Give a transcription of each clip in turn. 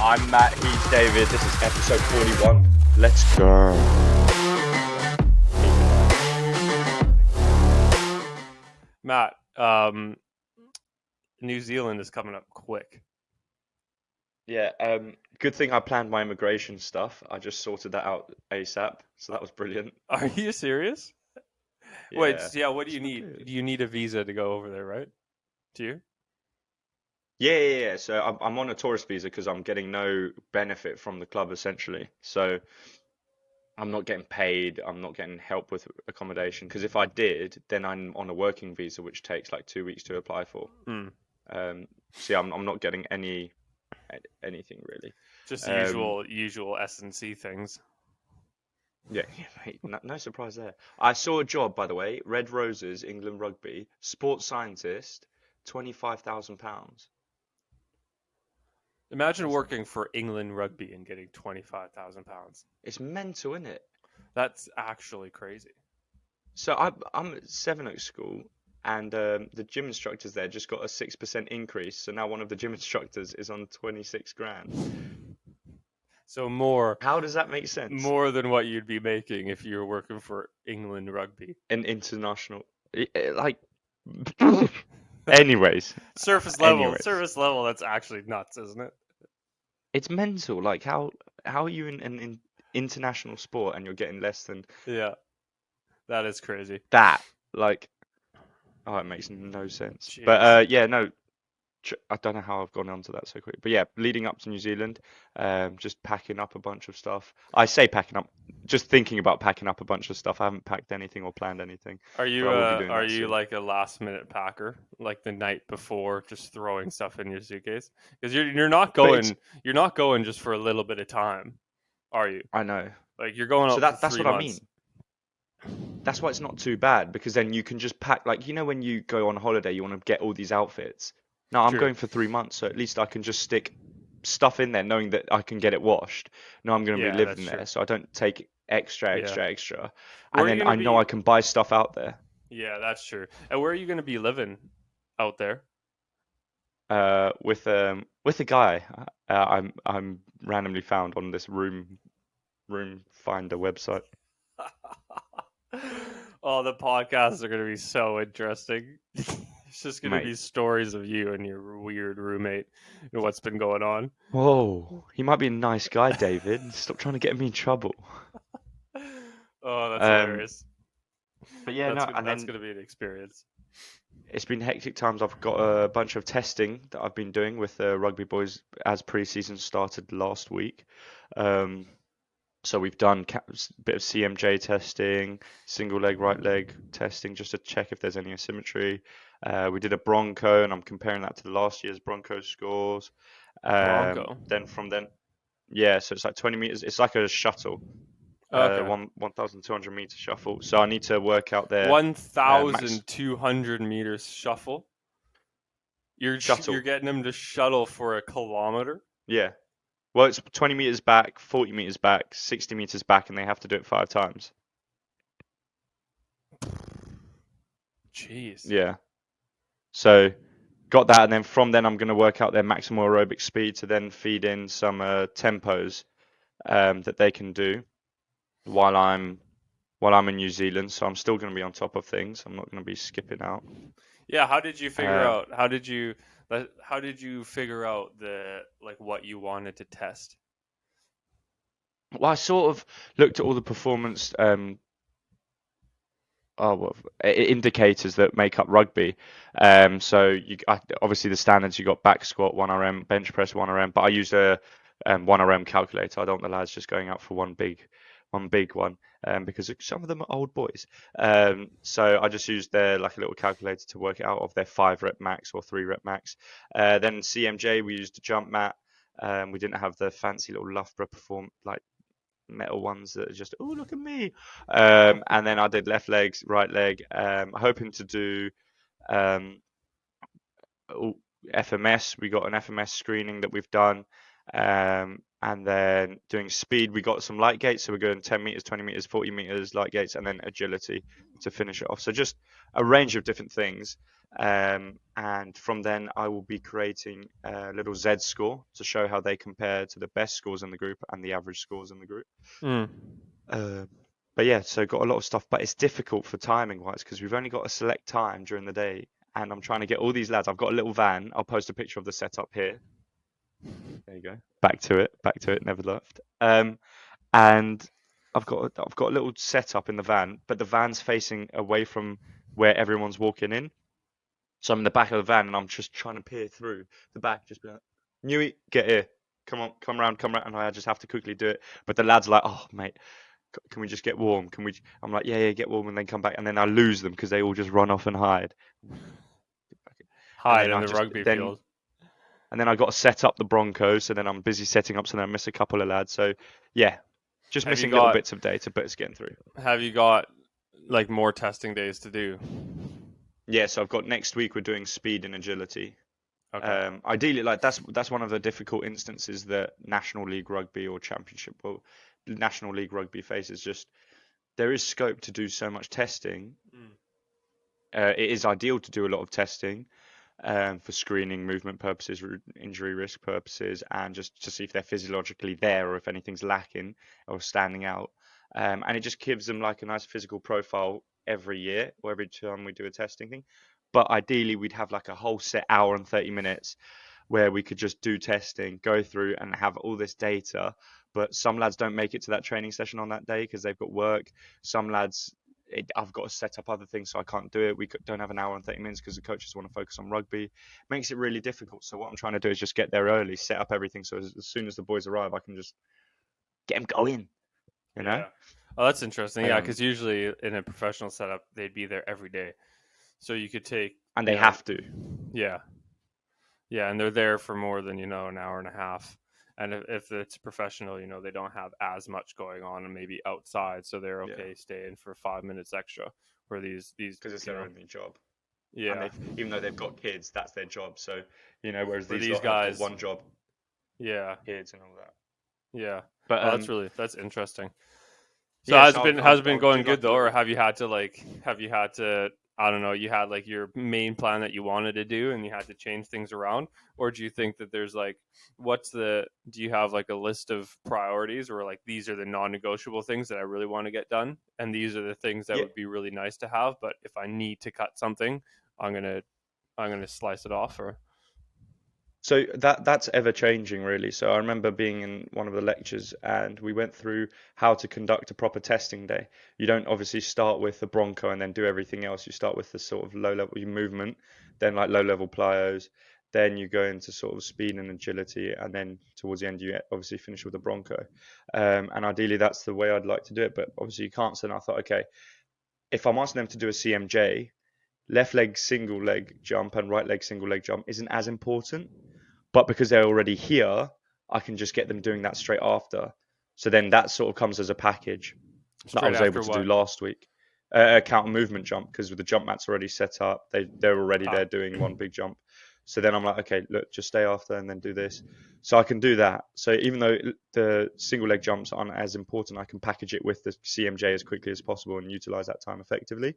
I'm Matt, he's David. This is episode 41. Let's go. Matt, New Zealand is coming up quick. Yeah, good thing I planned my immigration stuff. I just sorted that out ASAP, so that was brilliant. Are you serious? Yeah. Wait, yeah, what do you It's not need? good. Do you need a visa to go over there, right? Do you? Yeah. So I'm on a tourist visa because I'm getting no benefit from the club essentially. So I'm not getting paid. I'm not getting help with accommodation. Because if I did, then I'm on a working visa, which takes like 2 weeks to apply for. Hmm. So yeah, I'm not getting anything really. Just Um, usual S&C things. Yeah, mate, no surprise there. I saw a job, by the way, Red Roses, England Rugby, sports scientist, £25,000. Imagine That's working for England Rugby and getting £25,000. it's mental, isn't it? That's actually crazy. So I'm at Sevenoaks School, and the gym instructors there just got a 6% increase. So now one of the gym instructors is on 26 grand. So more How does that make sense? than what you'd be making if you were working for England Rugby. An international, like, anyways, Surface anyways. level, that's actually nuts, isn't it? It's mental. Like how are you in an international sport and you're getting less than Yeah, that is crazy. that? Like, oh, it makes no sense. Jeez. But yeah, no, I don't know how I've gone onto that so quick. But yeah, leading up to New Zealand, just packing up a bunch of stuff. I say packing up, just thinking about packing up a bunch of stuff. I haven't packed anything or planned anything, Are but you I will be doing are that you soon. like a last minute packer, like the night before, just throwing stuff in your suitcase? Because you're not But it's, going just for a little bit of time, are you? I know. Like you're going So out for that's 3 what I mean. months. That's why it's not too bad because then you can just pack, like, when you go on holiday, you want to get all these outfits. No, I'm True. going for 3 months, so at least I can just stick stuff in there knowing that I can get it washed. No, I'm going to be Yeah, that's living true. there, so I don't take extra. Yeah. Where And are you then gonna I know be? I can buy stuff out there. Yeah, that's true. And where are you gonna be living out there? With a guy I'm randomly found on this room finder website. Oh, the podcasts are gonna be so interesting. It's just gonna be Mate. stories of you and your weird roommate and what's been going on. Whoa, he might be a nice guy, David. Stop trying to get me in trouble. Oh, that's Um, hilarious. but yeah, no, and That's then gonna be an experience. it's been hectic times. I've got a bunch of testing that I've been doing with the rugby boys as pre-season started last week. Um, so we've done a bit of CMJ testing, single leg, right leg testing, just to check if there's any asymmetry. We did a Bronco, and I'm comparing that to last year's Bronco scores. Bronco. Then, yeah, so it's like 20 meters. It's like a shuttle, Okay. 1,200 meter shuffle. So I need to work out their max 1,200 meters shuffle. You're shuttle. getting them to shuttle for a kilometer. Yeah. Well, it's 20 meters back, 40 meters back, 60 meters back, and they have to do it 5 times. Jeez. Yeah. So got that, and then from then I'm going to work out their maximal aerobic speed to then feed in some tempos that they can do while I'm in New Zealand. So I'm still going to be on top of things. I'm not going to be skipping out. Yeah. How did you figure Um, out? How did you figure out what you wanted to test? well, I sort of looked at all the performance indicators that make up rugby. So obviously the standards, you got back squat 1RM, bench press 1RM, but I used a 1RM calculator. I don't want the lads just going out for one big one, because some of them are old boys. So I just used their like a little calculator to work it out of their 5 rep max or 3 rep max. Then CMJ, we used a jump mat. We didn't have the fancy little Loughborough metal ones that are just, oh, look at me. And then I did left legs, right leg, hoping to do FMS. We got an FMS screening that we've done, and And then doing speed, we got some light gates. So we're going 10 meters, 20 meters, 40 meters light gates, and then agility to finish it off. So just a range of different things. And from then, I will be creating a little Z score to show how they compare to the best scores in the group and the average scores in the group. Mm. Uh, but yeah, so got a lot of stuff, but it's difficult for timing wise because we've only got a select time during the day, and I'm trying to get all these lads. I've got a little van. I'll post a picture of the setup here. There you go. Back to it. Never left. And I've got a little setup in the van, but the van's facing away from where everyone's walking in. So I'm in the back of the van and I'm just trying to peer through the back, just be like, Newey, get here. Come on, come round. And I just have to quickly do it. But the lad's like, oh, mate, can we just get warm? Can we? I'm like, yeah, get warm and then come back. And then I lose them because they all just run off and hide. Hide in the rugby field. And then I got to set up the Broncos. So then I'm busy setting up. So then I miss a couple of lads. So yeah, just missing little bits of data, but it's getting through. Have you got like more testing days to do? Yeah, so I've got next week we're doing speed and agility. Okay. Ideally, like that's one of the difficult instances that National League Rugby or Championship or National League Rugby faces. Just there is scope to do so much testing. It is ideal to do a lot of testing for screening, movement purposes, injury risk purposes, and just to see if they're physiologically there or if anything's lacking or standing out. And it just gives them like a nice physical profile every year or every time we do a testing thing. But ideally, we'd have like a whole set hour and 30 minutes where we could just do testing, go through and have all this data. But some lads don't make it to that training session on that day because they've got work. Some lads, I've got to set up other things, so I can't do it. We don't have an hour and 30 minutes because the coaches want to focus on rugby. It makes it really difficult. So what I'm trying to do is just get there early, set up everything. So as soon as the boys arrive, I can just get them going, you know? Yeah. Oh, that's interesting. Yeah, because usually in a professional setup, they'd be there every day. So you could take... And they have to. Yeah. Yeah, and they're there for more than, an hour and a half. And if it's professional, they don't have as much going on and maybe outside, so they're okay staying for 5 minutes extra. For these because it's their only job. Yeah. And even though they've got kids, that's their job. So whereas these guys have one job. Yeah. Kids and all that. Yeah. But that's interesting. So has it been going good though, or have you had to I don't know, you had like your main plan that you wanted to do and you had to change things around? Or do you think that there's like, do you have like a list of priorities or like, these are the non-negotiable things that I really want to get done? And these are the things that would be really nice to have. But if I need to cut something, I'm going to slice it off or... So that's ever changing really. So I remember being in one of the lectures and we went through how to conduct a proper testing day. You don't obviously start with the Bronco and then do everything else. You start with the sort of low level movement, then like low level plyos, then you go into sort of speed and agility, and then towards the end you obviously finish with the Bronco. And ideally that's the way I'd like to do it, but obviously you can't. So then I thought, okay, if I'm asking them to do a CMJ, left leg single leg jump and right leg single leg jump isn't as important. But because they're already here, I can just get them doing that straight after. So then that sort of comes as a package that I was able to do last week. A counter movement jump, because with the jump mats already set up, they're already there doing one big jump. So then I'm like, okay, look, just stay after and then do this. So I can do that. So even though the single leg jumps aren't as important, I can package it with the CMJ as quickly as possible and utilize that time effectively.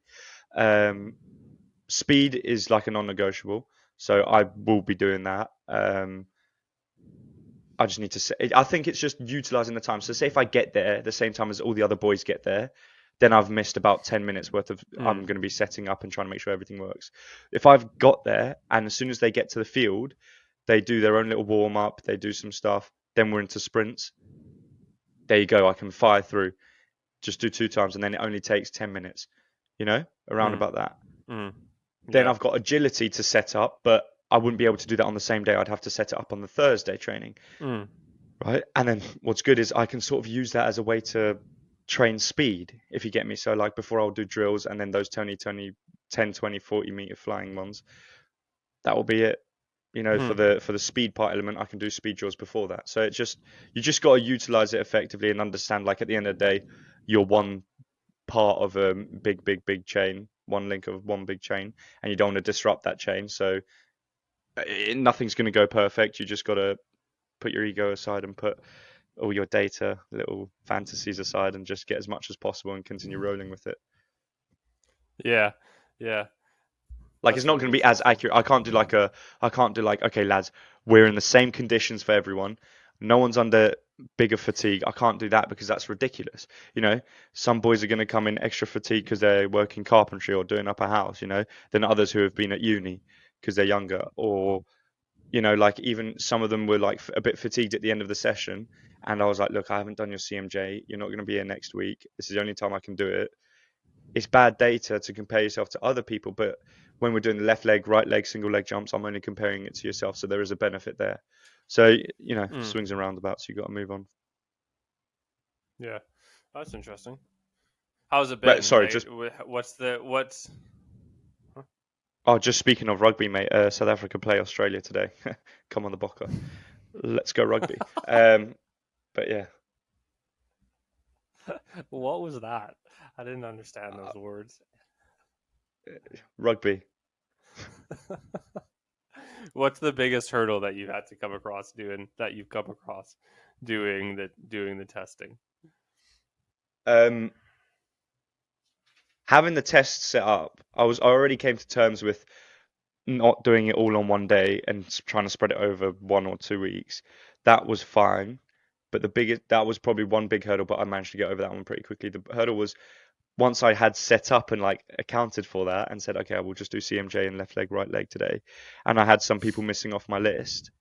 Speed is like a non-negotiable. So I will be doing that. I just need to say, I think it's just utilizing the time. So say if I get there the same time as all the other boys get there, then I've missed about 10 minutes worth of, I'm going to be setting up and trying to make sure everything works. If I've got there and as soon as they get to the field, they do their own little warm up, they do some stuff, then we're into sprints. There you go. I can fire through, just do 2 times and then it only takes 10 minutes, around about that. Then I've got agility to set up, but I wouldn't be able to do that on the same day. I'd have to set it up on the Thursday training. Right. And then what's good is I can sort of use that as a way to train speed, if you get me. So like before I'll do drills and then those 10, 20, 40 meter flying ones. That will be it. For the speed part element, I can do speed drills before that. So you just got to utilize it effectively and understand, like at the end of the day, you're one part of a big chain, one link of one big chain, and you don't want to disrupt that chain. So nothing's going to go perfect. You just got to put your ego aside and put all your data, little fantasies aside, and just get as much as possible and continue rolling with it. Yeah. Like, it's not going to be as accurate. I can't do like, okay, lads, we're in the same conditions for everyone. No one's under bigger fatigue. I can't do that because that's ridiculous. Some boys are going to come in extra fatigue because they're working carpentry or doing up a house, than others who have been at uni because they're younger. Or, like even some of them were like a bit fatigued at the end of the session. And I was like, look, I haven't done your CMJ. You're not going to be here next week. This is the only time I can do it. It's bad data to compare yourself to other people, but when we're doing the left leg, right leg, single leg jumps, I'm only comparing it to yourself, so there is a benefit there. So swings and roundabouts, you got to move on. Yeah, that's interesting. How's it been? Right, sorry, what's? Oh, just speaking of rugby, mate. South Africa play Australia today. Come on the Bokker. Let's go rugby. But yeah. What was that? I didn't understand those words. Rugby. What's the biggest hurdle that you've had to come across doing the testing? Having the test set up, I already came to terms with not doing it all on one day and trying to spread it over 1 or 2 weeks. That was fine, but that was probably one big hurdle, but I managed to get over that one pretty quickly. The hurdle was once I had set up and like accounted for that and said, okay, I will just do CMJ and left leg, right leg today, and I had some people missing off my list.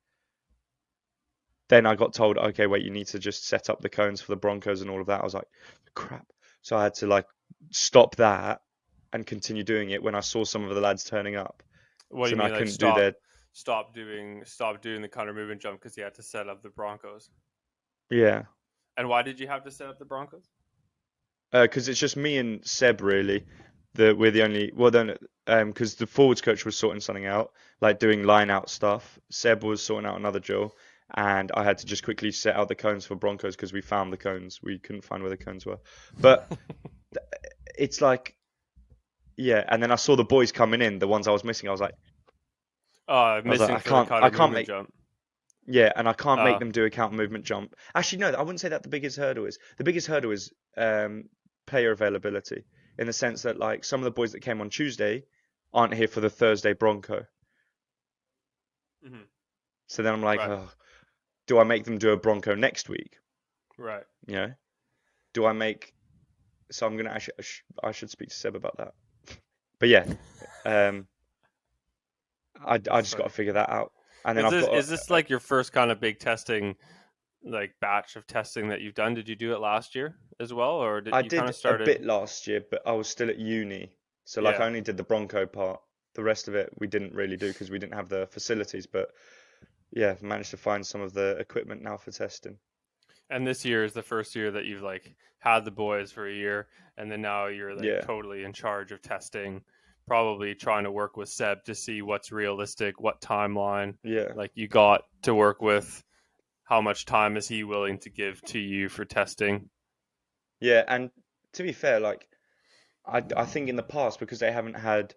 Then I got told, okay, wait, you need to just set up the cones for the Broncos and all of that. I was like, crap. So I had to like stop that and continue doing it when I saw some of the lads turning up. What do you mean, like stop doing the counter movement jump because you had to set up the Broncos? Yeah. And why did you have to set up the Broncos? Because it's just me and Seb really. We're the only because the forwards coach was sorting something out, like doing line out stuff. Seb was sorting out another drill, and I had to just quickly set out the cones for Broncos because we found the cones. We couldn't find where the cones were, but it's like, yeah. And then I saw the boys coming in, the ones I was missing. I was like, I can't make jump. Yeah, and I can't make them do a counter movement jump. Actually, no, I wouldn't say that the biggest hurdle is. The biggest hurdle is player availability, in the sense that like some of the boys that came on Tuesday aren't here for the Thursday Bronco. Mm-hmm. So then I'm like, do I make them do a Bronco next week? Right. Do I make? So I'm gonna actually, I should speak to Seb about that. But yeah, I just got to figure that out. And then is this like your first kind of big testing, like batch of testing that you've done? Did you do it last year as well, or did you kind of start a bit last year, but I was still at uni, so like I only did the Bronco part. The rest of it we didn't really do because we didn't have the facilities. But yeah, managed to find some of the equipment now for testing. And this year is the first year that you've like had the boys for a year, and then now you're like totally in charge of testing. Probably trying to work with Seb to see what's realistic, what timeline. Yeah. Like you got to work with. How much time is he willing to give to you for testing? Yeah, and to be fair, like I think in the past, because they haven't had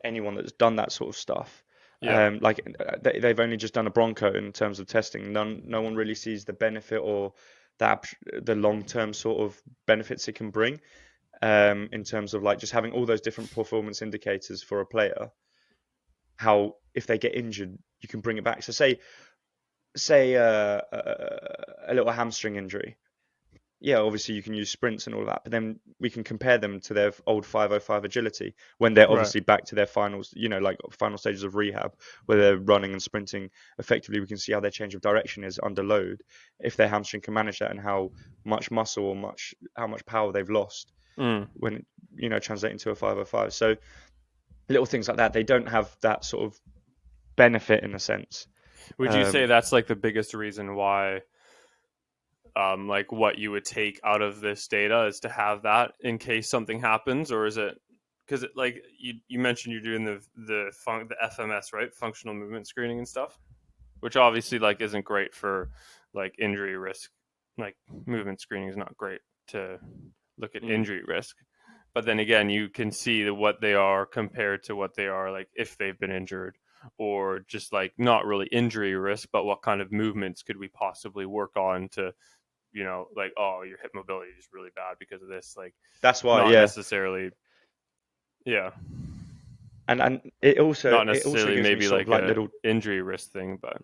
anyone that's done that sort of stuff, like they've only just done a Bronco in terms of testing. No one really sees the benefit or the long-term sort of benefits it can bring. In terms of like just having all those different performance indicators for a player, how if they get injured, you can bring it back. So say a little hamstring injury. Yeah, obviously you can use sprints and all of that, but then we can compare them to their old 505 agility when they're obviously back to their finals, like final stages of rehab, where they're running and sprinting effectively. We can see how their change of direction is under load, if their hamstring can manage that, and how much muscle or how much power they've lost when translating to a 505. So little things like that, they don't have that sort of benefit in a sense. Would you say that's like the biggest reason why like what you would take out of this data is to have that in case something happens? Or is it because like you mentioned you're doing the FMS, right, functional movement screening and stuff, which obviously like isn't great for like injury risk. Like movement screening is not great to look at injury risk, but then again you can see what they are compared to what they are like if they've been injured, or just like not really injury risk, but what kind of movements could we possibly work on to like, oh, your hip mobility is really bad because of this. Like, that's why, not yeah. necessarily, yeah. And it also Not necessarily gives me maybe sort like of like a little, injury risk thing, but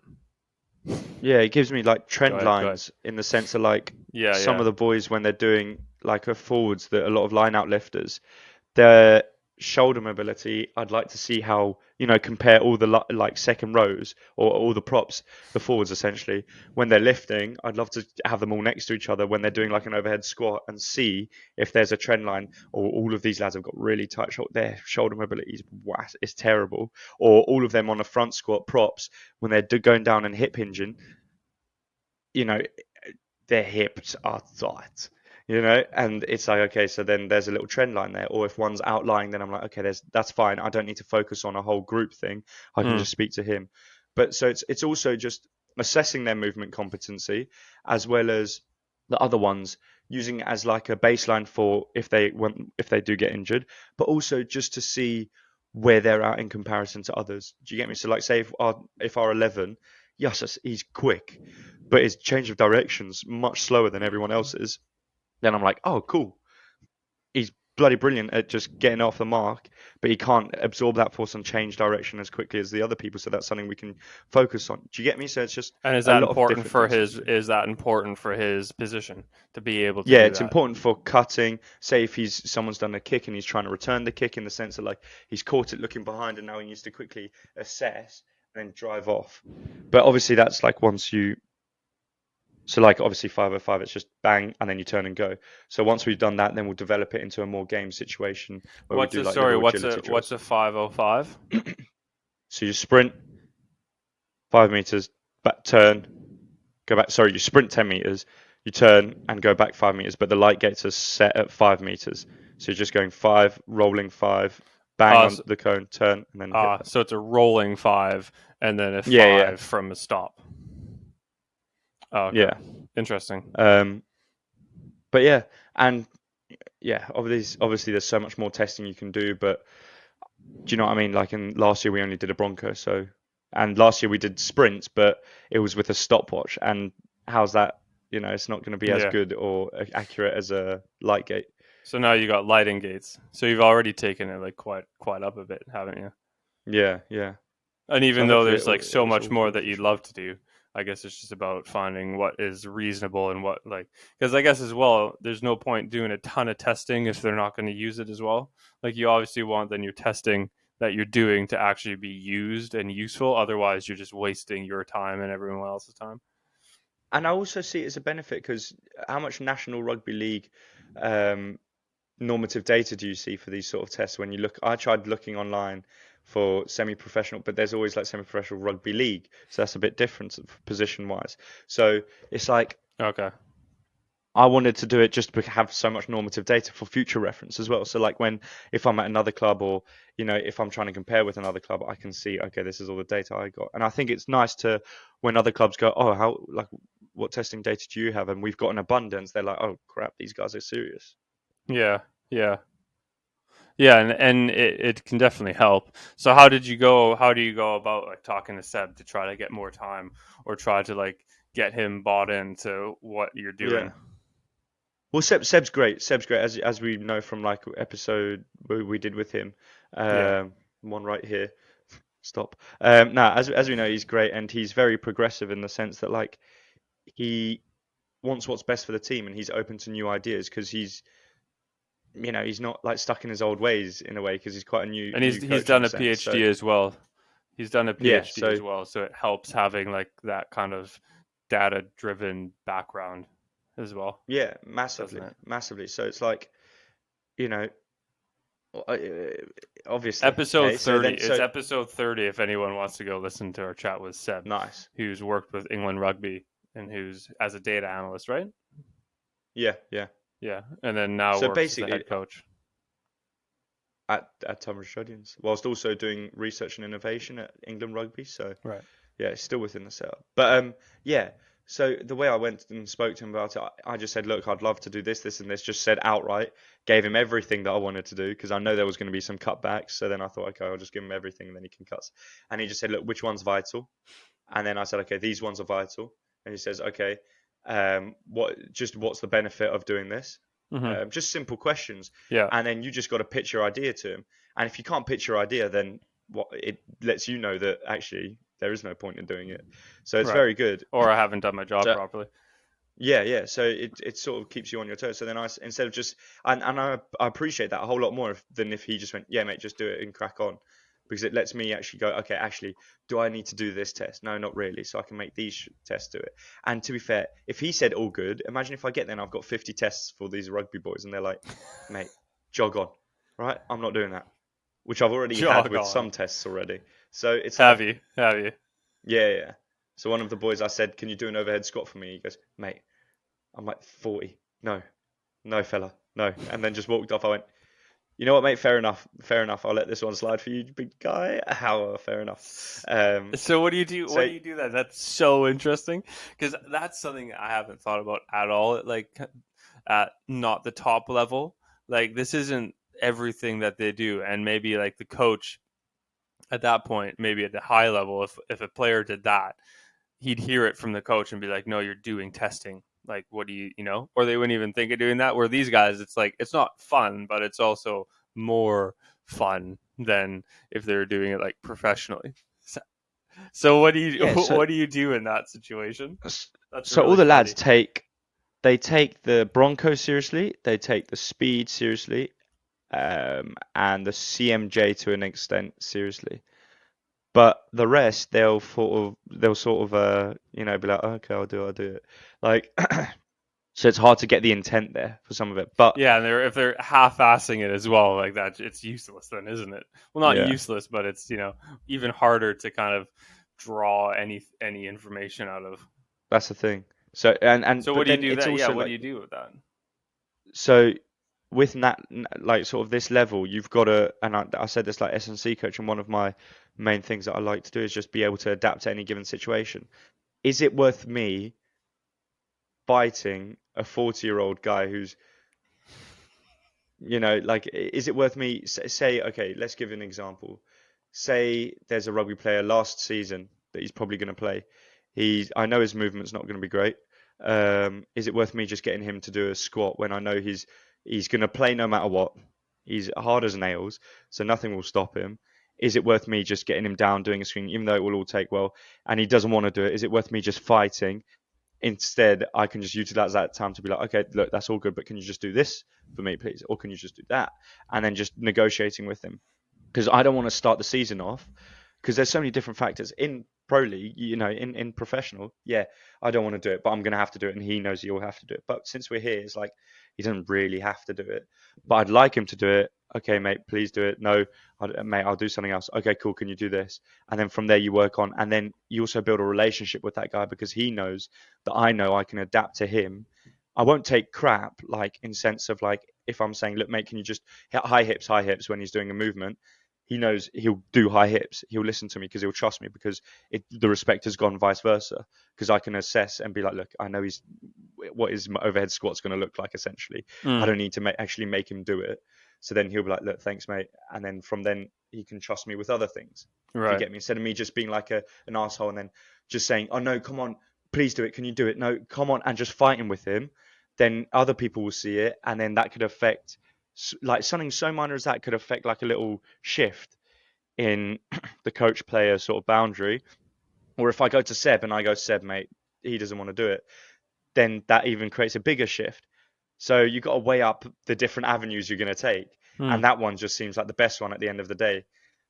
yeah, it gives me like go trend ahead. lines in the sense of like some Yeah. of the boys when they're doing like a forwards, that a lot of line out lifters, their shoulder mobility, I'd like to see how, compare all the like second rows or all the props, the forwards essentially, when they're lifting. I'd love to have them all next to each other when they're doing like an overhead squat and see if there's a trend line, or all of these lads have got really tight their shoulder mobility is terrible, or all of them on a front squat props when they're going down and hip hinging, you know, their hips are tight, and it's like, okay, so then there's a little trend line there. Or if one's outlying, then I'm like, okay, that's fine. I don't need to focus on a whole group thing. I can just speak to him. But so it's also just assessing their movement competency, as well as the other ones, using it as like a baseline for if they do get injured, but also just to see where they're at in comparison to others. Do you get me? So like, say if our 11, yes, he's quick, but his change of direction's much slower than everyone else's, then I'm like, oh, cool. He's bloody brilliant at just getting off the mark, but he can't absorb that force and change direction as quickly as the other people. So that's something we can focus on. Do you get me? So it's just And is a that lot of important different for things. is that important for his position to be able to Yeah, do it's that? important for cutting. Say if someone's done a kick and he's trying to return the kick, in the sense of like he's caught it looking behind and now he needs to quickly assess and then drive off. But obviously that's like so like obviously 505, it's just bang and then you turn and go. So once we've done that, then we'll develop it into a more game situation where we do like little agility What's drills. a 505? So you sprint 5 meters, back turn, go back. Sorry, you sprint 10 meters, you turn and go back 5 meters, but the light gates are set at 5 meters. So you're just going five, rolling five, bang on the cone, turn, and then hit that. So it's a rolling 5 and then a 5 Yeah. from a stop. Oh, okay. Yeah. Interesting. But yeah, and yeah, obviously there's so much more testing you can do, but do you know what I mean? Like in last year we only did a Bronco, and last year we did sprints, but it was with a stopwatch. And how's that? It's not going to be as good or accurate as a light gate. So now you got lighting gates. So you've already taken it like quite up a bit, haven't you? Yeah. And even though there's like so much more that beneficial. you'd love to do, I guess it's just about finding what is reasonable and what, like, because I guess as well, there's no point doing a ton of testing if they're not going to use it as well. Like, you obviously want then your testing that you're doing to actually be used and useful. Otherwise, you're just wasting your time and everyone else's time. And I also see it as a benefit because how much National Rugby League normative data do you see for these sort of tests? When you look, I tried looking online for semi-professional, but there's always like semi-professional rugby league, so that's a bit different position-wise. So it's like, okay, I wanted to do it just to have so much normative data for future reference as well. So like if I'm at another club, or if I'm trying to compare with another club, I can see, okay, this is all the data I got. And I think it's nice to, when other clubs go, oh, what testing data do you have? And we've got an abundance. They're like, oh crap, these guys are serious. Yeah, and it can definitely help. So how do you go about like talking to Seb to try to get more time, or try to like get him bought into what you're doing? Yeah. Well, Seb's great. Seb's great, as we know from like episode we did with him. One right here. Stop. As we know, he's great, and he's very progressive in the sense that like he wants what's best for the team, and he's open to new ideas because he's not like stuck in his old ways in a way, because he's quite a new. And he's done a PhD as well. He's done a PhD as well, so it helps having like that kind of data-driven background as well. Yeah, massively. So it's like, obviously. Episode 30. It's episode 30 if anyone wants to go listen to our chat with Seb. Nice. Who's worked with England Rugby and who's as a data analyst, right? Yeah. And then now works as a head coach at Tunbridge Studians, whilst also doing research and innovation at England Rugby. So right. Yeah, it's still within the setup. But so the way I went and spoke to him about it, I just said, look, I'd love to do this, and this. Just said outright, gave him everything that I wanted to do, because I know there was going to be some cutbacks. So then I thought, okay, I'll just give him everything, and then he can cut. And he just said, look, which one's vital? And then I said, okay, these ones are vital. And he says, okay, what's the benefit of doing this? Just simple questions. Yeah. And then you just got to pitch your idea to him. And if you can't pitch your idea, then it lets you know that actually there is no point in doing it. So it's very good. Or I haven't done my job properly. Yeah. So it sort of keeps you on your toes. So then instead of just, and I appreciate that a whole lot more than if he just went, yeah, mate, just do it and crack on. Because it lets me actually go, okay, actually, do I need to do this test? No, not really. So I can make these tests do it. And to be fair, if he said all good, imagine if I get there and I've got 50 tests for these rugby boys and they're like, mate, jog on, right? I'm not doing that. Which I've already had with some tests already. So it's have you? Yeah. So one of the boys, I said, can you do an overhead squat for me? He goes, mate, I'm like 40. No, fella, no. And then just walked off. I went, you know what, mate? Fair enough. I'll let this one slide for you, big guy. Fair enough. So what do you do? What do you do then? That's so interesting because that's something I haven't thought about at all. Like at not the top level. Like this isn't everything that they do, and maybe like the coach at that point, maybe at the high level, if a player did that, he'd hear it from the coach and be like, "No, you're doing testing." Like, what do you know? Or they wouldn't even think of doing that. Where these guys, it's like, it's not fun, but it's also more fun than if they're doing it like professionally. So what do you do in that situation? So all the lads take the Bronco seriously, they take the speed seriously, and the CMJ to an extent seriously. But the rest, they'll sort of be like, okay, I'll do it. Like, so it's hard to get the intent there for some of it. But yeah, and if they're half-assing it as well, like that, it's useless then, isn't it? Well, not useless, but it's even harder to kind of draw any information out of. That's the thing. So so what do you do that? Yeah, what do you do with that? So with that, like sort of this level, you've got to, and I said this like S&C coach, and one of my main things that I like to do is just be able to adapt to any given situation. Is it worth me fighting a 40-year-old guy who's, like, is it worth me say, okay, let's give an example. Say there's a rugby player last season that he's probably going to play. I know his movement's not going to be great. Is it worth me just getting him to do a squat when I know he's going to play no matter what? He's hard as nails, so nothing will stop him. Is it worth me just getting him down, doing a swing, even though it will all take well, and he doesn't want to do it? Is it worth me just fighting? Instead, I can just utilize that time to be like, okay, look, that's all good, but can you just do this for me, please? Or can you just do that? And then just negotiating with him. Because I don't want to start the season off, because there's so many different factors. In pro league, in professional, yeah, I don't want to do it, but I'm going to have to do it, and he knows he'll have to do it. But since we're here, it's like, he doesn't really have to do it. But I'd like him to do it. Okay, mate, please do it. No, mate, I'll do something else. Okay, cool, can you do this? And then from there you work on, and then you also build a relationship with that guy because he knows that I know I can adapt to him. I won't take crap, like, in sense of, like, if I'm saying, look, mate, can you just hit high hips when he's doing a movement? He knows he'll do high hips. He'll listen to me because he'll trust me because the respect has gone vice versa. Because I can assess and be like, look, I know what his overhead squat's going to look like, essentially. I don't need to actually make him do it. So then he'll be like, look, thanks, mate. And then from then he can trust me with other things. Right. You get me? Instead of me just being like an asshole and then just saying, oh, no, come on, please do it. Can you do it? No, come on. And just fighting with him. Then other people will see it. And then that could affect, like, something so minor as that could affect like a little shift in the coach player sort of boundary. Or if I go to Seb and I go, Seb, mate, he doesn't want to do it, then that even creates a bigger shift. So you've got to weigh up the different avenues you're going to take. And that one just seems like the best one at the end of the day.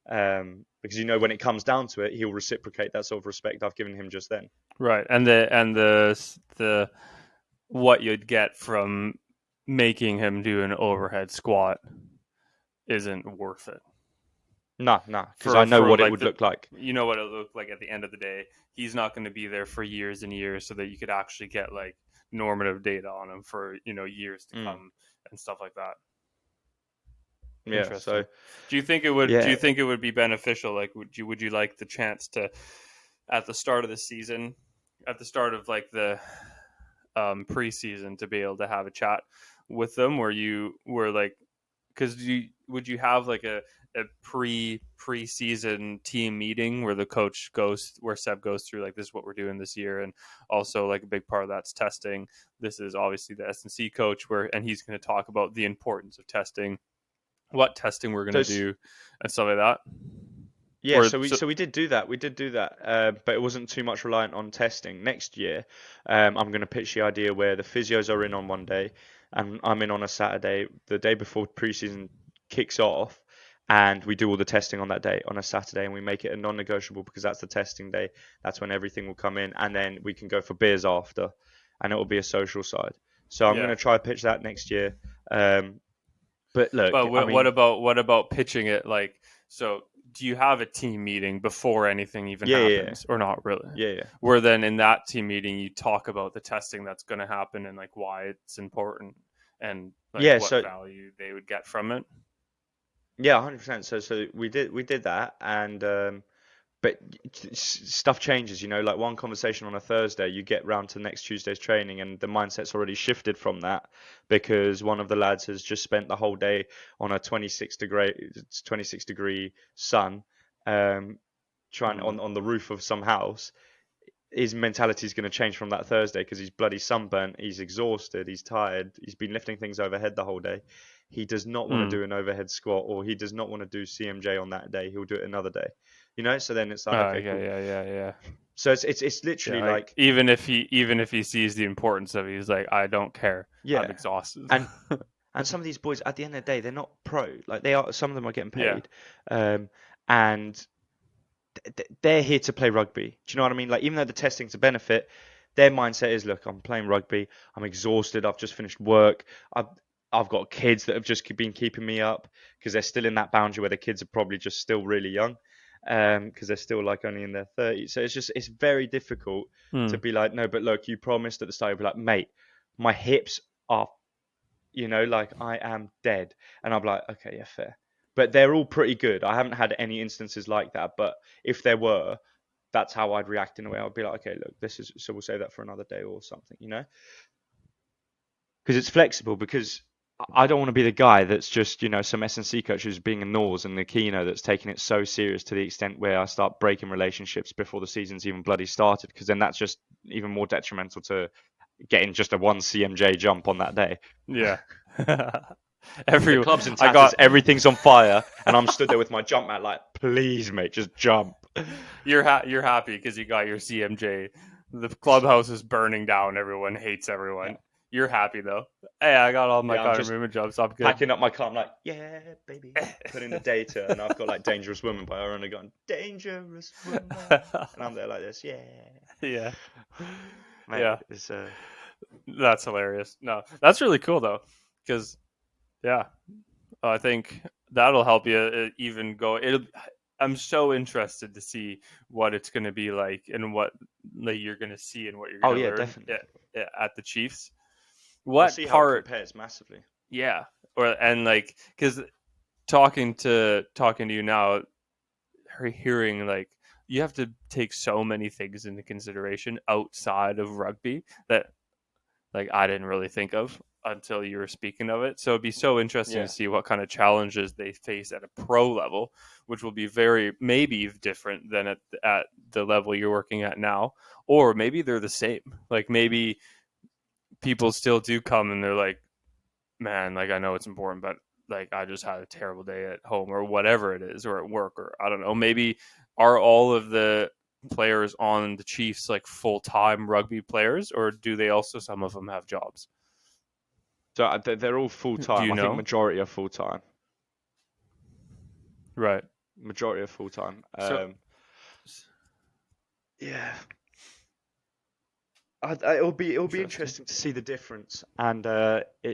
Because when it comes down to it, he'll reciprocate that sort of respect I've given him just then. Right. And the what you'd get from making him do an overhead squat isn't worth it. No, because I know what it would look like. You know what it looked like at the end of the day. He's not going to be there for years and years, so that you could actually get like normative data on him for years to come and stuff like that. Yeah. So, do you think it would? Do you think it would be beneficial? Like, would you like the chance to, at the start of the season, at the start of like the preseason, to be able to have a chat with them, where you were like, because would you have like a preseason team meeting where the coach goes, where Seb goes through like, this is what we're doing this year, and also like a big part of that's testing. This is obviously the S&C coach and he's going to talk about the importance of testing, what testing we're going to do, and stuff like that. Yeah, so we did do that. But it wasn't too much reliant on testing. Next year, I'm going to pitch the idea where the physios are in on one day, and I'm in on a Saturday, the day before preseason kicks off, and we do all the testing on that day on a Saturday, and we make it a non-negotiable because that's the testing day. That's when everything will come in, and then we can go for beers after, and it will be a social side. So I'm going to try to pitch that next year. But look, what about pitching it like so? Do you have a team meeting before anything even happens, or not really? Yeah. Where then in that team meeting you talk about the testing that's going to happen and like why it's important and like what value they would get from it. Yeah, 100%. So we did that, and but stuff changes, you know, like one conversation on a Thursday, you get round to next Tuesday's training and the mindset's already shifted from that because one of the lads has just spent the whole day on a 26 degree sun, trying on the roof of some house. His mentality is going to change from that Thursday because he's bloody sunburnt, he's exhausted, he's tired, he's been lifting things overhead the whole day. He does not want to do an overhead squat, or he does not want to do CMJ on that day. He'll do it another day, you know. So then it's like, okay, cool. Yeah. So it's literally like even if he sees the importance of it, he's like, I don't care. Yeah, I'm exhausted. And some of these boys, at the end of the day, they're not pro. Like they are. Some of them are getting paid, and they're here to play rugby. Do you know what I mean? Like even though the testing's a benefit, their mindset is, look, I'm playing rugby. I'm exhausted. I've just finished work. I've got kids that have just been keeping me up because they're still in that boundary where the kids are probably just still really young, because they're still like only in their 30s. So it's very difficult to be like, no, but look, you promised at the start. You'll be like, mate, my hips are, you know, like I am dead. And I'm like, okay, yeah, fair. But they're all pretty good. I haven't had any instances like that. But if there were, that's how I'd react in a way. I'd be like, okay, look, so we'll save that for another day or something, you know? Because it's flexible, because I don't want to be the guy that's just, you know, some S&C coach who's being a nose and the keynote that's taking it so serious to the extent where I start breaking relationships before the season's even bloody started, because then that's just even more detrimental to getting just a one CMJ jump on that day. Yeah. The club's in tatters, everything's on fire, and I'm stood there with my jump mat like, please, mate, just jump. You're happy because you got your CMJ. The clubhouse is burning down. Everyone hates everyone. Yeah. You're happy though. Hey, I got all my counter movement jumps. I'm good. Packing up my car, I'm like, yeah, baby. Putting the data, and I've got like Dangerous Woman by Ariana going, Dangerous Woman. And I'm there like this, yeah. Yeah. Mate, yeah. It's, that's hilarious. No, that's really cool though. Because, yeah, I think that'll help you even go. I'm so interested to see what it's going to be like and what like you're going to see and what you're going to learn definitely. At the Chiefs. What I'll see part how it compares massively. Yeah, and like because talking to you now, hearing like you have to take so many things into consideration outside of rugby that like I didn't really think of until you were speaking of it. So it'd be so interesting to see what kind of challenges they face at a pro level, which will be maybe different than at the level you're working at now, or maybe they're the same. Like maybe people still do come and they're like, man, like I know it's important, but like I just had a terrible day at home or whatever it is, or at work, or I don't know. Maybe are all of the players on the Chiefs like full-time rugby players, or do they also, some of them have jobs? So they're all full-time. I think majority are full-time. Right. Majority are full-time. Yeah. It'll be interesting to see the difference, and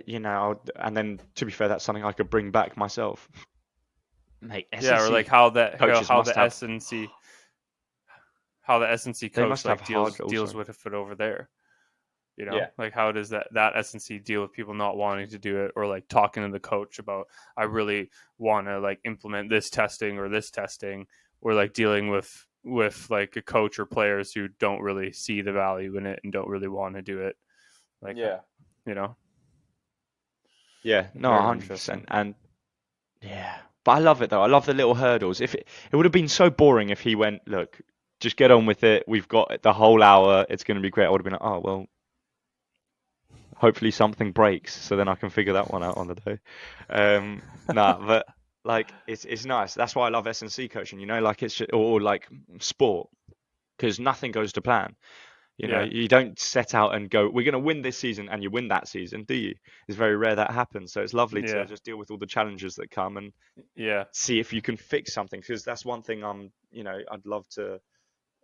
you know, and then to be fair, that's something I could bring back myself. Mate, yeah, or like how the S&C coach like deals with it over there. You know, like how does that S&C deal with people not wanting to do it, or like talking to the coach about I really want to like implement this testing, or like dealing with like a coach or players who don't really see the value in it and don't really want to do it. Like, you know? Yeah, no, 100%. And Yeah, but I love it though. I love the little hurdles. If it would have been so boring if he went, look, just get on with it. We've got the whole hour. It's going to be great. I would have been like, oh well, hopefully something breaks, so then I can figure that one out on the day. Nah, but like it's nice. That's why I love S&C coaching. You know, like it's just, or like sport, because nothing goes to plan. You know, Yeah, you don't set out and go, we're going to win this season, and you win that season, do you? It's very rare that happens. So it's lovely to yeah, just deal with all the challenges that come and yeah, see if you can fix something. Because that's one thing I'd love to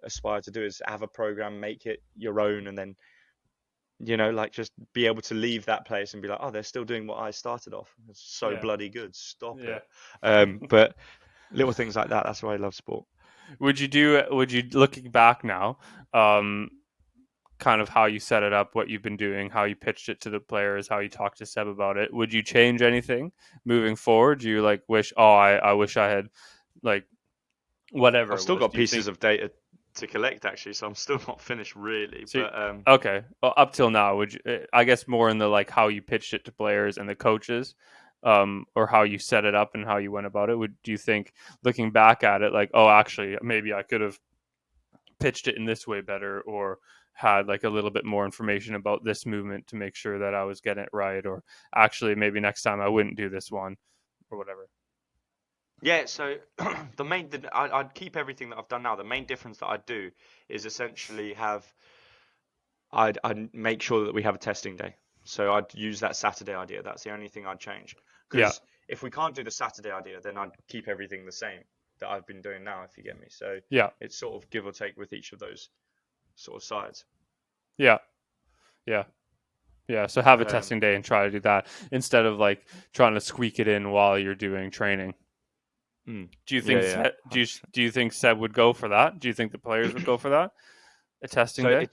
aspire to do is have a program, make it your own, and then, like just be able to leave that place and be like, oh, they're still doing what I started off. It's so yeah, bloody good. Stop yeah. it. But little things like that, that's why I love sport. Would you, looking back now, um, kind of how you set it up, what you've been doing, how you pitched it to the players, how you talked to Seb about it, would you change anything moving forward? Do you like wish, I wish I had, like, whatever I've it still was? got Do you pieces think of data to collect actually, so I'm still not finished really. so? But Okay, well, up till now, would you? I guess more in the like how you pitched it to players and the coaches, or how you set it up and how you went about it. Do you think, looking back at it, like, oh, actually, maybe I could have pitched it in this way better, or had like a little bit more information about this movement to make sure that I was getting it right, or actually maybe next time I wouldn't do this one or whatever. yeah, so I'd keep everything that I've done now. The main difference that I'd do is essentially I'd make sure that we have a testing day. So I'd use that Saturday idea. That's the only thing I'd change. Yeah, Because if we can't do the Saturday idea, then I'd keep everything the same that I've been doing now, if you get me. So yeah, it's sort of give or take with each of those sort of sides. yeah, yeah. Yeah, so have a Um, testing day and try to do that instead of like trying to squeak it in while you're doing training. Do you yeah, think yeah, do you think Seb would go for that? Do you think the players would go for that? A testing So day?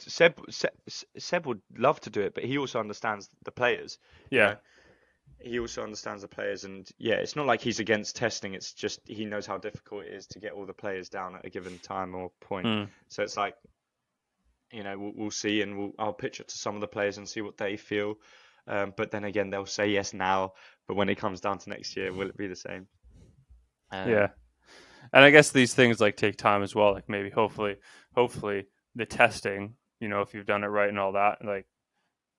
Seb would love to do it, but he also understands the players. You Yeah. know, he also understands the players, and yeah, it's not like he's against testing. It's just he knows how difficult it is to get all the players down at a given time or point. Mm. So it's like, we'll see, and I'll pitch it to some of the players and see what they feel. But then again, they'll say yes now, but when it comes down to next year, will it be the same? Yeah. Um, And I guess these things like take time as well. Like maybe hopefully the testing, if you've done it right and all that, like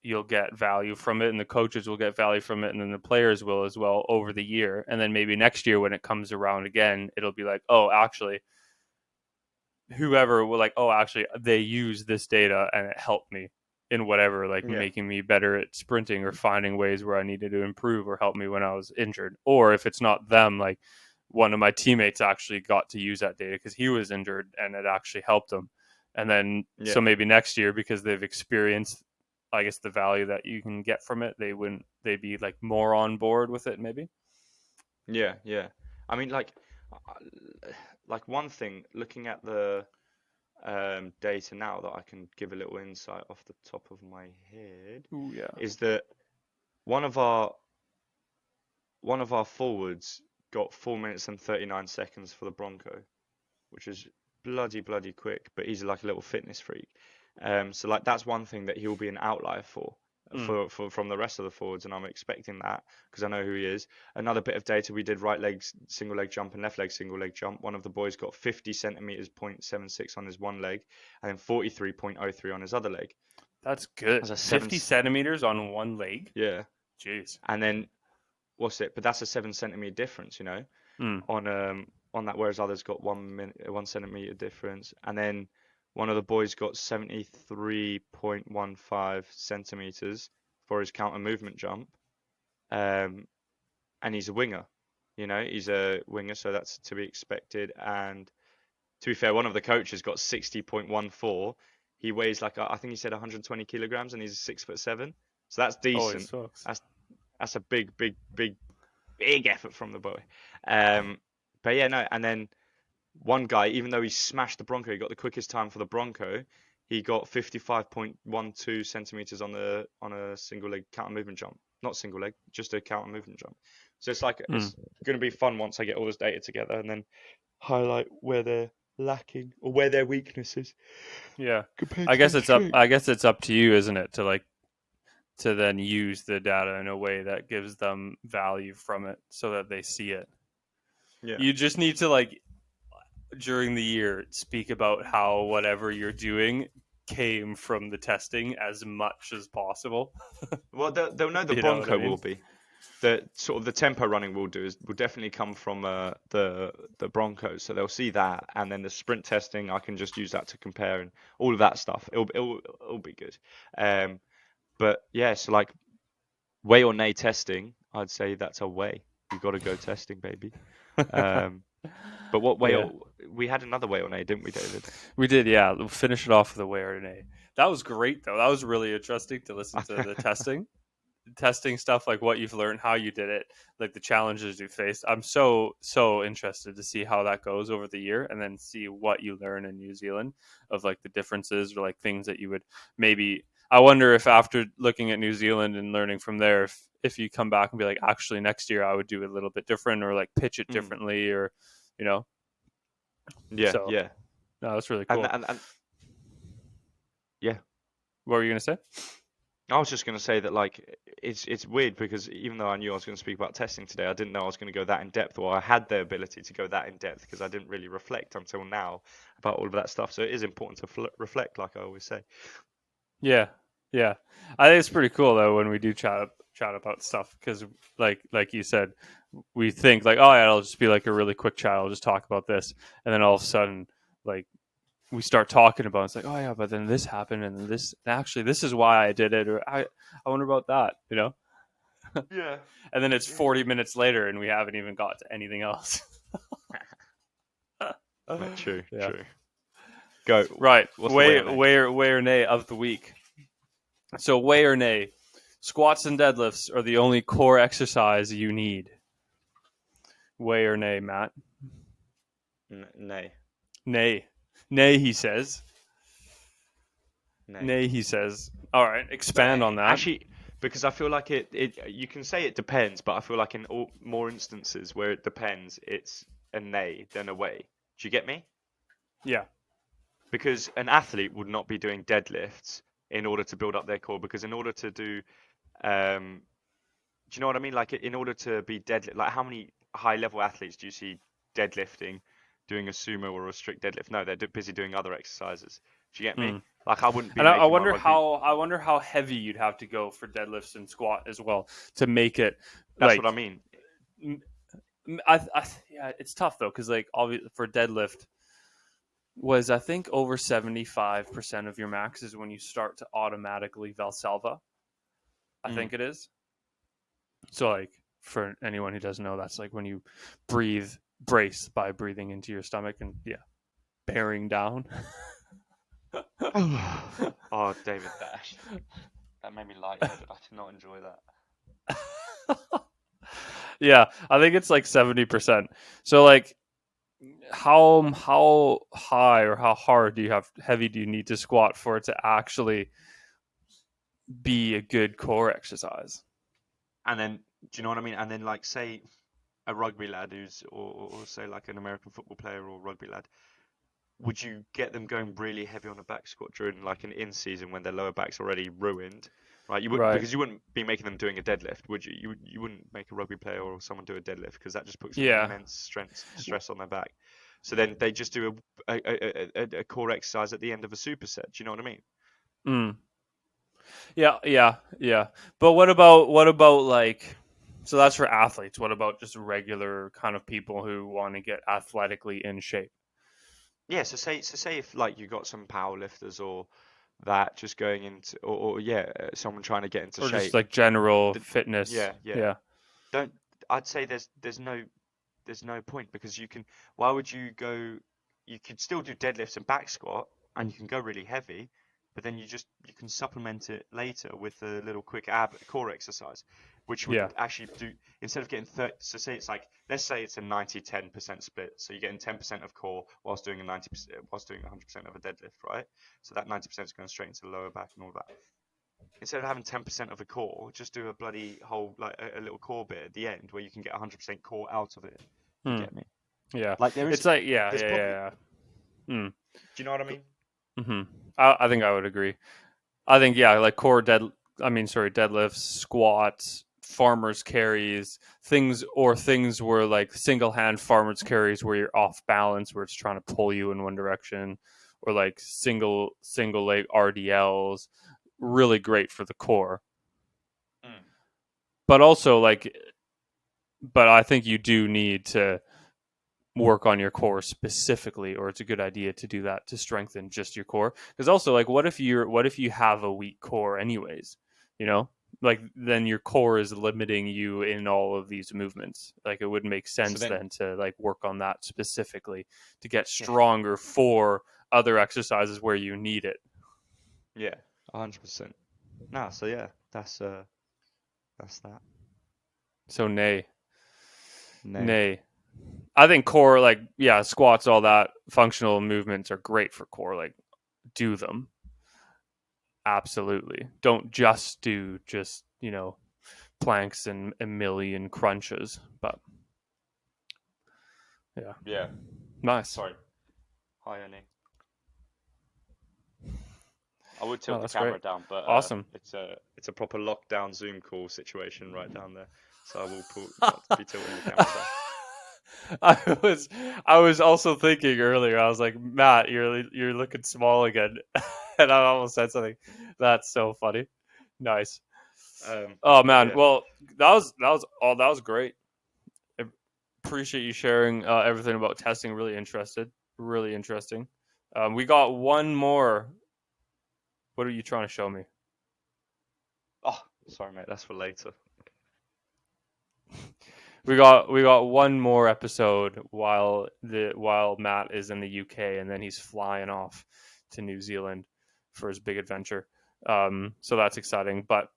you'll get value from it and the coaches will get value from it and then the players will as well over the year. And then maybe next year when it comes around again, it'll be like, oh, actually whoever will like, oh, actually they use this data and it helped me in whatever, like yeah, making me better at sprinting or finding ways where I needed to improve or help me when I was injured. Or if it's not them, like one of my teammates actually got to use that data because he was injured and it actually helped him. And then yeah, so maybe next year because they've experienced, I guess, the value that you can get from it, they'd be like more on board with it maybe. yeah, yeah. I mean, like one thing, looking at the data now that I can give a little insight off the top of my head, Ooh, yeah. is that one of our one of our forwards got 4 minutes and 39 seconds for the Bronco, which is bloody quick, but he's like a little fitness freak. So like that's one thing that he'll be an outlier Mm. for from the rest of the forwards, and I'm expecting that because I know who he is. Another bit of data, we did right leg single leg jump and left leg single leg jump. One of the boys got 50 centimeters 0.76 on his one leg, and then 43.03 on his other leg. That's good. That's a 50 centimeters on one leg. yeah. Jeez. And then what's it? But that's a 7 centimeter difference, Mm. on that, whereas others got 1 centimeter difference, and then one of the boys got 73.15 centimeters for his counter movement jump, and he's a winger. He's a winger, so that's to be expected. And to be fair, one of the coaches got 60.14. He weighs like I think he said 120 kilograms, and he's 6'7", so that's Holy decent. smokes. That's a big effort from the boy. Um, but yeah, no, and then one guy, even though he smashed the Bronco, he got the quickest time for the Bronco. He got 55.12 centimeters on a single leg counter movement jump. Not single leg, just a counter movement jump. So it's like Mm. it's going to be fun once I get all this data together and then highlight where they're lacking or where their weaknesses Yeah. compared I to guess their it's up strength. I guess it's up to you, isn't it, to like to then use the data in a way that gives them value from it so that they see it. Yeah. You just need to, like, during the year, speak about how whatever you're doing came from the testing as much as possible. Well, they'll know the You know what Bronco I mean? will be. The sort of the tempo running will definitely come from the Broncos, so they'll see that, and then the sprint testing I can just use that to compare and all of that stuff. It'll be good. But yeah, so like Whey or nay testing, I'd say that's a way. You got to go testing, baby. But what Whey? Yeah. We had another Whey or nay, didn't we, David? We did, yeah. We'll finish it off with a Whey or nay. That was great, though. That was really interesting to listen to the testing stuff, like what you've learned, how you did it, like the challenges you faced. I'm so interested to see how that goes over the year, and then see what you learn in New Zealand of like the differences or like things that you would maybe. I wonder if after looking at New Zealand and learning from there, if you come back and be like, actually next year I would do it a little bit different, or like pitch it differently, or you know. Yeah, so, yeah. No, that's really cool. And yeah. What were you gonna say? I was just going to say that like it's weird because even though I knew I was going to speak about testing today, I didn't know I was going to go that in depth, or I had the ability to go that in depth because I didn't really reflect until now about all of that stuff. So it is important to reflect, like I always say. Yeah, yeah. I think it's pretty cool though when we do chat about stuff, because like you said, we think like, oh yeah, it'll just be like a really quick chat. I'll just talk about this, and then all of a sudden, like, we start talking about it. It's like, oh yeah, but then this happened, and this actually this is why I did it, or I wonder about that, you know? Yeah. And then it's 40 minutes later, and we haven't even got to anything else. True. Yeah. True. Go. Right. What's Whey the or nay of the week. So whey or nay, squats and deadlifts are the only core exercise you need. Whey or nay, Matt? Nay. Nay. Nay, he says. Nay. Nay, he says. All right, expand on that. Actually, because I feel like it you can say it depends, but I feel like in more instances where it depends, it's a nay than a way. Do you get me? Yeah. Because an athlete would not be doing deadlifts in order to build up their core, because in order to do you know what I mean? Like in order to be deadlift, like how many high level athletes do you see deadlifting, doing a sumo or a strict deadlift? No, they're busy doing other exercises. Do you get me? Like I wouldn't be. And I wonder how heavy you'd have to go for deadlifts and squat as well to make it. That's what I mean. Yeah, it's tough though, because like for deadlift was, I think, over 75% of your max is when you start to automatically Valsalva. I think it is. So like for anyone who doesn't know, that's like when you brace by breathing into your stomach and bearing down. Oh, David, that made me lightheaded. I did not enjoy that. Yeah, I think it's like 70%. So like, how high or how hard heavy do you need to squat for it to actually be a good core exercise? And then, do you know what I mean? And then, like, say a rugby lad or say like an American football player or rugby lad, would you get them going really heavy on a back squat during like an in season when their lower back's already ruined, right? You wouldn't, because you wouldn't be making them doing a deadlift, would you? You wouldn't make a rugby player or someone do a deadlift, because that just puts immense stress on their back. So then they just do a core exercise at the end of a superset. Do you know what I mean? Yeah. But what about like, so that's for athletes. What about just regular kind of people who want to get athletically in shape? Yeah, so say if like you got some power lifters or that just going into or someone trying to get into shape, or just like general fitness. Yeah. I'd say there's no point, because why would you go? You could still do deadlifts and back squat, and you can go really heavy, but then you can supplement it later with a little quick ab core exercise, which would actually do, instead of getting 30. So let's say it's a 90-10% split. So you're getting 10% of core whilst doing 100% of a deadlift, right? So that 90% is going straight into the lower back and all that. Instead of having 10% of a core, just do a bloody whole, like a little core bit at the end where you can get 100% core out of it. You get me? Yeah. Like there is. It's like Do you know what I mean? Mm-hmm. I think I would agree. I think like core deadlifts, squats, farmers carries, things where like single hand farmers carries where you're off balance, where it's trying to pull you in one direction, or like single leg RDLs, really great for the core. But also but I think you do need to work on your core specifically, or it's a good idea to do that to strengthen just your core. Because also, like, what if you have a weak core anyways, like then your core is limiting you in all of these movements. Like, it would make sense then to like work on that specifically to get stronger for other exercises where you need it. Yeah, 100%. Nah, so yeah, that's that. So nay. I think core, like, squats, all that functional movements are great for core. Like, do them. Absolutely. Don't just do planks and a million crunches. But yeah, nice. Sorry. Hi, Annie. I would tilt the camera down, but awesome. It's a proper lockdown Zoom call situation right down there, so I will not be tilting the camera down. I was also thinking earlier. I was like, Matt, you're looking small again, and I almost said something. That's so funny. Nice. Oh man, yeah. Well, that was great. I appreciate you sharing everything about testing. Really interesting. We got one more. What are you trying to show me? Oh, sorry, mate. That's for later. We got one more episode while Matt is in the UK, and then he's flying off to New Zealand for his big adventure. So that's exciting. But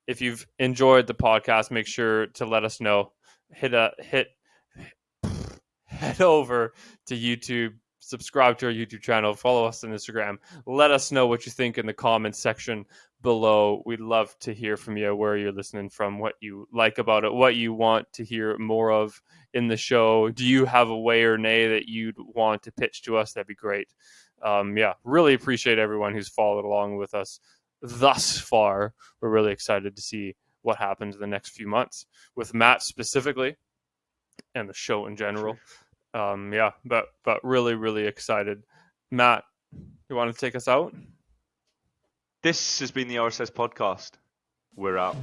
if you've enjoyed the podcast, make sure to let us know. Head over to YouTube. Subscribe to our YouTube channel, follow us on Instagram. Let us know what you think in the comments section below. We'd love to hear from you, where you're listening from, what you like about it, what you want to hear more of in the show. Do you have a way or nay that you'd want to pitch to us? That'd be great. Really appreciate everyone who's followed along with us thus far. We're really excited to see what happens in the next few months with Matt specifically and the show in general. But really, really excited. Matt, you want to take us out? This has been the RSS Podcast. We're out.